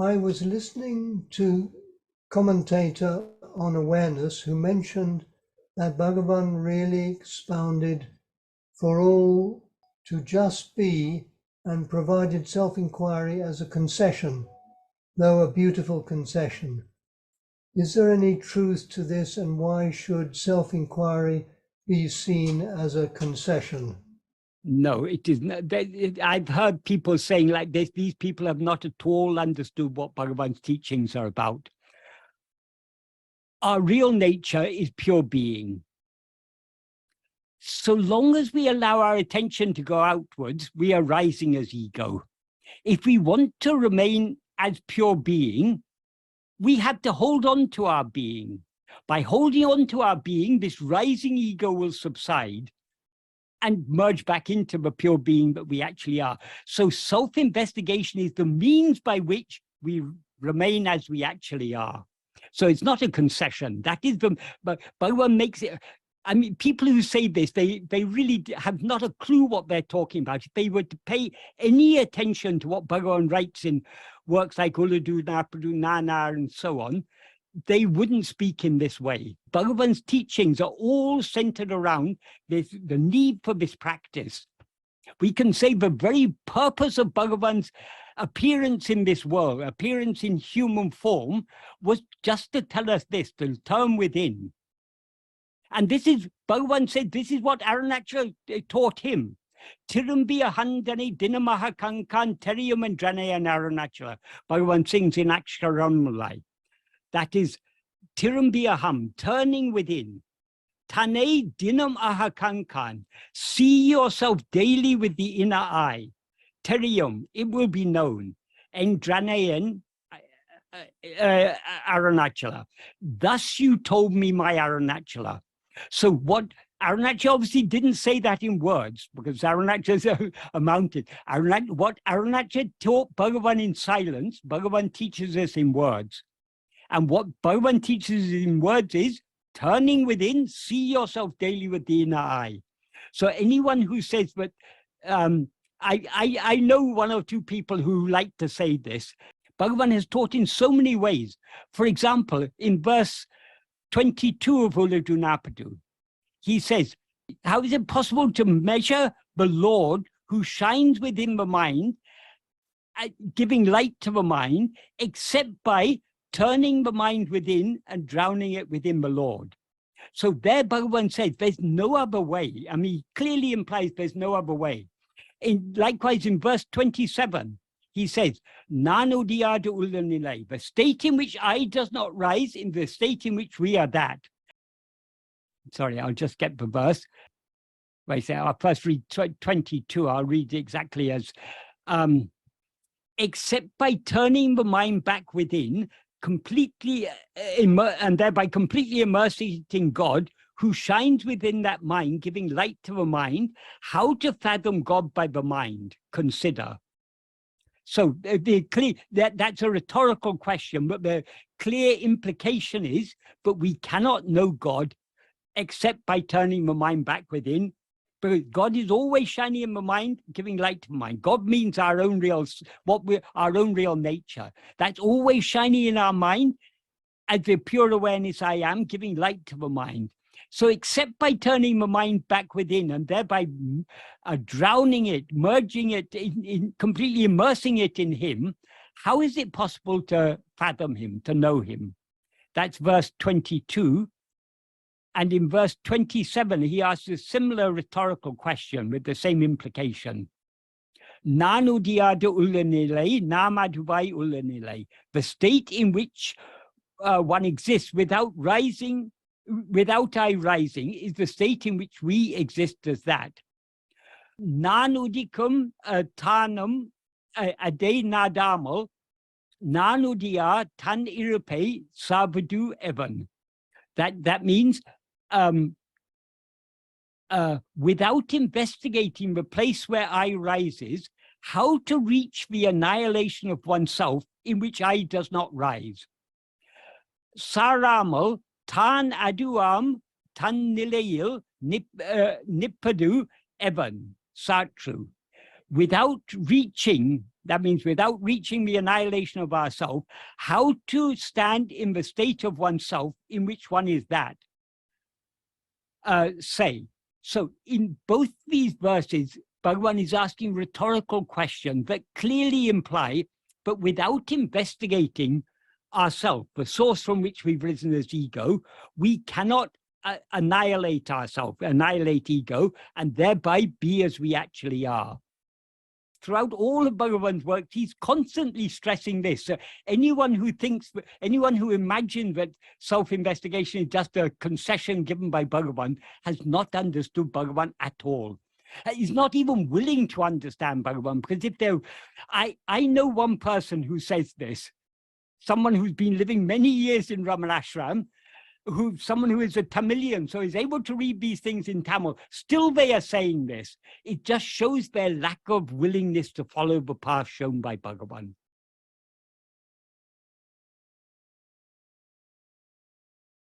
I was listening to commentator on awareness who mentioned that Bhagavan really expounded for all to just be and provided self-inquiry as a concession, though a beautiful concession. Is there any truth to this, and why should self-inquiry be seen as a concession? No, it is not. I've heard people saying like this, these people have not at all understood what Bhagavan's teachings are about. Our real nature is pure being. So long as we allow our attention to go outwards, we are rising as ego. If we want to remain as pure being, we have to hold on to our being. By holding on to our being, this rising ego will subside and merge back into the pure being that we actually are. So self-investigation is the means by which we remain as we actually are. So it's not a concession. That is the, but Bhagavan makes it, I mean, people who say this, they really have not a clue what they're talking about. If they were to pay any attention to what Bhagavan writes in works like Uladu, Napadu, Nana, and so on, they wouldn't speak in this way. Bhagavan's teachings are all centered around this, the need for this practice. We can say the very purpose of Bhagavan's appearance in this world, appearance in human form, was just to tell us this, to turn within. And this is, Bhagavan said, this is what Arunachala taught him. Tirumbiya handane dinamaha kankan teriyam and dranaya Arunachala. Bhagavan sings in Aksharamalai. That is Tirumbiaham, turning within. Tane dinam aha kankan. See yourself daily with the inner eye. Teriyam, it will be known. And dranayan Arunachala. Thus you told me my Arunachala. So what Arunachala obviously didn't say that in words, because Arunachala amounted. What Arunachala taught Bhagavan in silence, Bhagavan teaches us in words. And what Bhagavan teaches us in words is turning within, see yourself daily with the inner eye. So anyone who says that, I know one or two people who like to say this. Bhagavan has taught in so many ways. For example, in verse 22 of Uladu Napadu, he says, how is it possible to measure the Lord who shines within the mind, giving light to the mind, except by turning the mind within and drowning it within the Lord? So there Bhagavan says there's no other way. I mean, he clearly implies there's no other way. Likewise, in verse 27, he says, Nanodiyada ullanilai, the state in which I does not rise, in the state in which we are that. Sorry, I'll just get the verse. I say, I'll first read 22. I'll read exactly as, except by turning the mind back within, completely, and thereby completely immersing it in God, who shines within that mind, giving light to the mind, how to fathom God by the mind, consider. So that's a rhetorical question, but the clear implication is, but we cannot know God except by turning the mind back within. Because God is always shining in the mind, giving light to the mind. God means our own real, our own real nature. That's always shining in our mind as the pure awareness I am, giving light to the mind. So except by turning the mind back within and thereby drowning it, merging it, completely immersing it in him, how is it possible to fathom him, to know him? That's verse 22. And in verse 27, he asks a similar rhetorical question with the same implication. Nanu diyada ullanilai, namaduvai ullanilai. The state in which one exists without rising, without I rising, is the state in which we exist as that. Nanudikam tanam ade nadamal, nanudia tan irupe sabadu evan. That means without investigating the place where I rises, how to reach the annihilation of oneself in which I does not rise. Saramal tan aduam tan nilayil nipadu evan satru. Without reaching that means without reaching the annihilation of ourself, how to stand in the state of oneself in which one is that. Say. So in both these verses, Bhagavan is asking rhetorical questions that clearly imply, but without investigating ourself, the source from which we've risen as ego, we cannot annihilate ourselves, annihilate ego, and thereby be as we actually are. Throughout all of Bhagavan's work, he's constantly stressing this. Anyone who thinks, anyone who imagines that self-investigation is just a concession given by Bhagavan has not understood Bhagavan at all. He's not even willing to understand Bhagavan, because if they're, I know one person who says this, someone who's been living many years in Ramanashram, someone who is a Tamilian, so is able to read these things in Tamil. Still they are saying this. It just shows their lack of willingness to follow the path shown by Bhagavan.